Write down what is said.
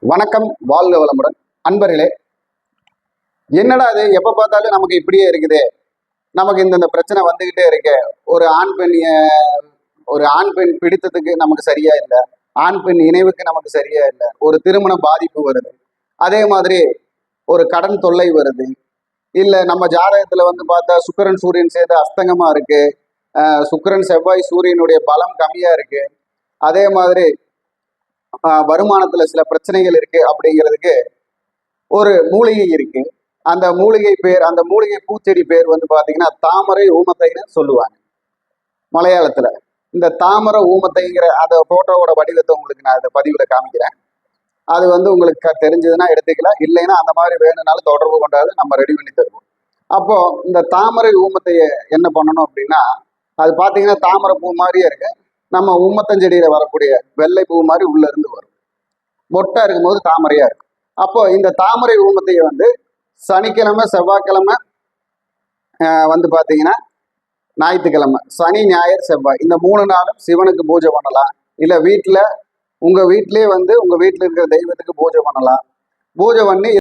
வணக்கம், வாழ்க வளமுடன். அன்பர்களே, என்னடா அது எப்போ பார்த்தாலும் நமக்கு இப்படியே இருக்குது, நமக்கு இந்த பிரச்சனை வந்துக்கிட்டே இருக்கு. ஒரு ஆண் பெண் ஒரு ஆண் பெண் பிடித்ததுக்கு நமக்கு சரியா இல்லை, ஆண் பெண் இணைவுக்கு நமக்கு சரியா இல்லை, ஒரு திருமண பாதிப்பு வருது, அதே மாதிரி ஒரு கடன் தொல்லை வருது, இல்லை நம்ம ஜாதகத்தில் பார்த்தா சுக்கிரன் சூரியன் சேர்ந்து அஸ்தங்கமாக இருக்கு, சுக்கிரன் செவ்வாய் சூரியனுடைய பலம் கம்மியாக இருக்கு, அதே மாதிரி வருமானத்துல சில பிரச்சனைகள் இருக்கு அப்படிங்கிறதுக்கு ஒரு மூலிகை இருக்கு. அந்த மூலிகை பேர், அந்த மூலிகை பூச்செடி பேர் பாத்தீங்கன்னா தாமரை ஊமத்தைன்னு சொல்லுவாங்க மலையாளத்துல. இந்த தாமரை ஊமத்தைங்கிற அந்த போட்டோவோட வடிவத்தை உங்களுக்கு நான் இந்த பதிவுல காமிக்கிறேன். அது உங்களுக்கு தெரிஞ்சதுன்னா எடுத்துக்கலாம், இல்லைன்னா அந்த மாதிரி வேணும்னாலும் தொடர்பு கொண்டாது நம்ம ரெடி பண்ணி தருவோம். அப்போ இந்த தாமரை ஊமத்தைய என்ன பண்ணணும் அப்படின்னா, அது பாத்தீங்கன்னா தாமரை பூ மாதிரியே இருக்கு. நம்ம ஊமத்தஞ்செடியில வரக்கூடிய வெள்ளை பூ மாதிரி உள்ள இருந்து வரும், மொட்டை இருக்கும்போது தாமரையா இருக்கும். அப்போ இந்த தாமரை ஊமத்தையை சனிக்கிழமை செவ்வாய்க்கிழமை பாத்தீங்கன்னா ஞாயிற்றுக்கிழமை, சனி ஞாயிறு செவ்வாய் இந்த 3 நாளும் சிவனுக்கு பூஜை பண்ணலாம். இல்ல வீட்டுல உங்க வீட்லயே உங்க வீட்டுல இருக்கிற தெய்வத்துக்கு பூஜை பண்ணலாம். பூஜை பண்ணி